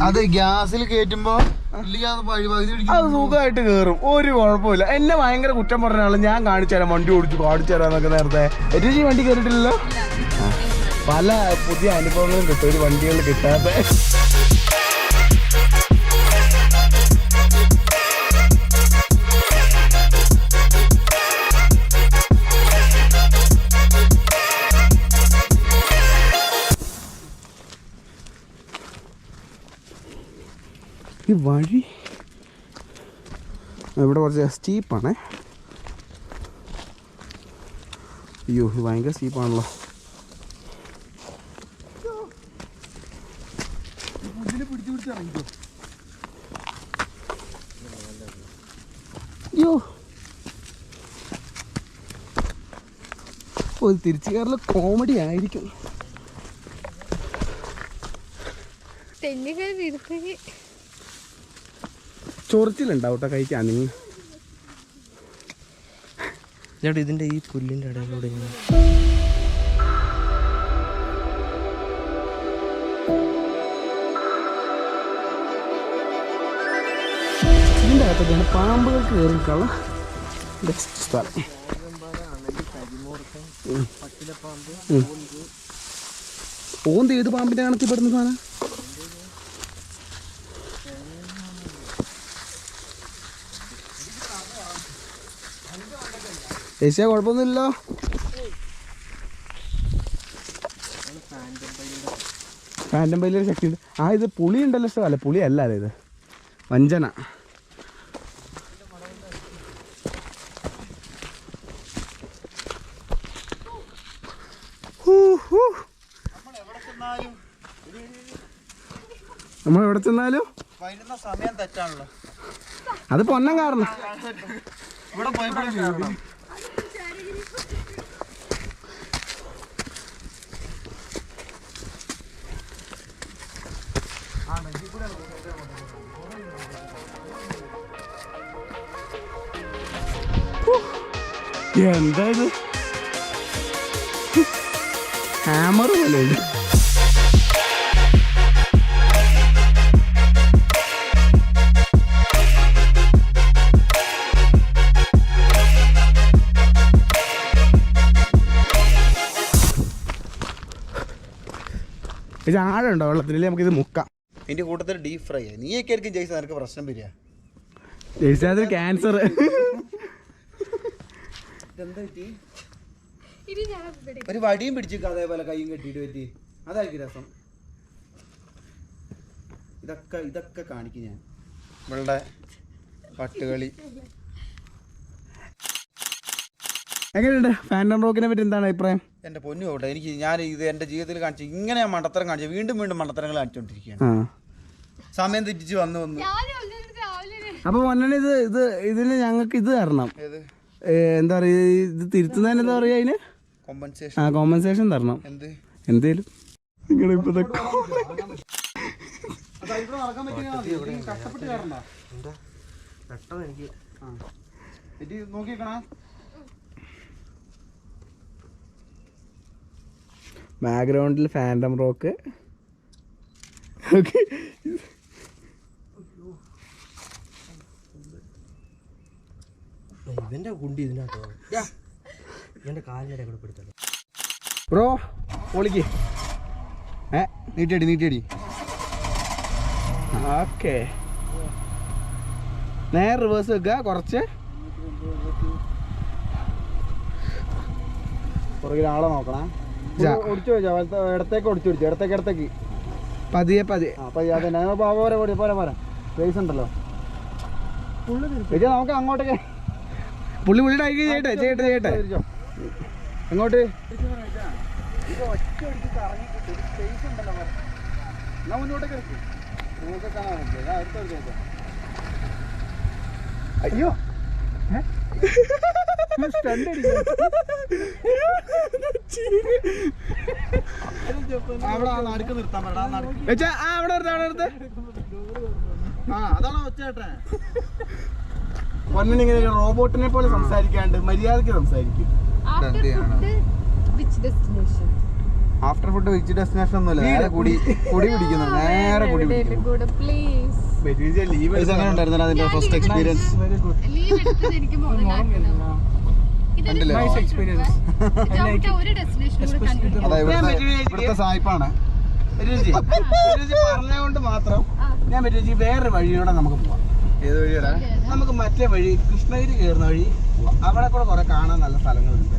അത് ഗ്യാസിൽ കയറ്റുമ്പോ അത് സുഖമായിട്ട് കേറും, ഒരു കുഴപ്പമില്ല. എന്നെ ഭയങ്കര കുറ്റം പറഞ്ഞ ആള് ഞാൻ കാണിച്ചു തരാം, വണ്ടി ഓടിച്ചു കാണിച്ചു തരാന്നൊക്കെ നേരത്തെ. രുചി വണ്ടി കയറിയിട്ടില്ലല്ലോ. പല പുതിയ അനുഭവങ്ങളും കിട്ടും ഒരു വണ്ടികൾ കിട്ടാത്ത. ഈ വഴി ഇവിടെ കുറച്ച് സ്റ്റീപ്പാണേ. അയ്യോ ഇത് ഭയങ്കര സ്റ്റീപ്പാണല്ലോ. അയ്യോ ഒരു തിരിച്ചു കയറല് കോമഡി ആയിരിക്കും. ചൊറിച്ചിലുണ്ടാവും കേട്ടോ കഴിക്കാൻ. നിങ്ങൾ ഇതിന്റെ ഈ പുല്ലിന്റെ ഇടയിലൂടെ ഇതിൻ്റെ അകത്തൊക്കെയാണ് പാമ്പുകൾക്ക് കയറിയിട്ടുള്ള ബെസ്റ്റ് സ്ഥലം. ഓന്ത് ഏത് പാമ്പിന്റെ കണക്കിൽപ്പെടുന്ന സാധനം? ഏഷ്യ കുഴപ്പമൊന്നുമില്ലല്ലോ. ഫാൻറ്റം പൈലൊരു ശക്തി ഉണ്ട്. ആ ഇത് പുളി ഉണ്ടല്ലോ ഇഷ്ടമല്ല, പുളി അല്ല അല്ലേ ഇത് വഞ്ചന. നമ്മൾ എവിടെ ചെന്നാലും സമയം തെറ്റാണല്ലോ. അത് പൊന്നം കാരണം. ഇവിടെ പോയപ്പോഴും എന്താ ഇത്? ഹാമർ പോലെ ഉണ്ട്. ഇത് ആഴുണ്ടോ വെള്ളത്തിൽ? നമുക്കിത് മുക്കാം. ഇതിന്റെ കൂട്ടത്തിൽ ഡീപ് ഫ്രൈ. നീയൊക്കെ ആയിരിക്കും ജയിച്ച നിനക്ക് പ്രശ്നം വരിക. ജയിച്ചാൽ ക്യാൻസർ. ഒരു വടിയും പിടിച്ചിട്ട് അതേപോലെ കൈയും കെട്ടിയിട്ട് പറ്റി. അതായിരിക്കും രസം. ഇതൊക്കെ കാണിക്കും ഞാൻ ഇവളുടെ പട്ടുകളി. എങ്ങനെയുണ്ട് ഫാൻറ്റം റോക്കിനെ പറ്റി എന്താണ് അഭിപ്രായം? എൻ്റെ പൊന്നു പോട്ടെ, ഞാൻ ഇത് എൻ്റെ ജീവിതത്തിൽ കാണിച്ചു. ഇങ്ങനെ ഞാൻ മണ്ടത്തരം കാണിച്ചു, വീണ്ടും മണ്ടത്തരങ്ങൾ കാണിച്ചുകൊണ്ടിരിക്കുകയാണ്. സമയം തെറ്റിച്ച് വന്നു. അപ്പൊ മണ്ണ ഇതിന് ഞങ്ങൾക്ക് ഇത് തരണം. എന്താ പറയാ, ഇത് തിരുത്തുന്നതിന് എന്താ പറയാ, അതിന് കോമ്പൻസേഷൻ തരണം. എന്തേലും നിങ്ങളിപ്പോ ബാക്ക്ഗ്രൗണ്ടിൽ ഫാൻറ്റം റോക്ക്. ഇവന്റെ കുണ്ടി ഇതിനകത്തോ ഇവന്റെ കാലിനിടെ കൂടെ പെടുത്തല്ലോ. ബ്രോ പൊളിക്ക്. നീട്ടിയടി. ഓക്കെ, നേരെ റിവേഴ്സ് വെക്കുക. കുറച്ച് പുറകിൽ ആളെ നോക്കണം. ഒടിച്ചു വെച്ചാ ഇടത്തേക്ക് ഇടത്തേക്ക് പതിയെ അതന്നെ. പോരാ സ്പേസ് ഉണ്ടല്ലോ. നമുക്ക് അങ്ങോട്ടേക്ക് പുള്ളിയുടെ ചെയ്യട്ടെ. എങ്ങോട്ട്? അയ്യോ അവിടെ നടുക്ക് നിർത്താൻ അതാണോ ഒച്ചേട്ടെ? പൊന്നിങ്ങനെ റോബോട്ടിനെ പോലെ സംസാരിക്കാണ്ട് മര്യാദക്ക് സംസാരിക്കും. ആഫ്റ്റർ ഫുഡ് വെജ് ഡെസ്റ്റിനേഷൻ ഒന്നുമില്ല, നേരെ കുടി പിടിക്കുന്നു, നേരെ കുടി പിടിക്കുന്നു. ലീവ് എങ്ങനെ ഉണ്ടായിരുന്നു അതിന്റെ ഫസ്റ്റ് എക്സ്പീരിയൻസ്? കണ്ടില്ലേ? ഇവിടുത്തെ സായിപ്പാണ് പറഞ്ഞുകൊണ്ട് മാത്രം ഞാൻ പറ്റും വേറൊരു വഴിയോടെ നമുക്ക് പോവാം. ഏത് വഴിയാ? നമുക്ക് മറ്റേ വഴി കൃഷ്ണഗിരി കയറുന്ന വഴി പോവാം. അവിടെ കൂടെ കുറെ കാണാൻ നല്ല സ്ഥലങ്ങളുണ്ട്.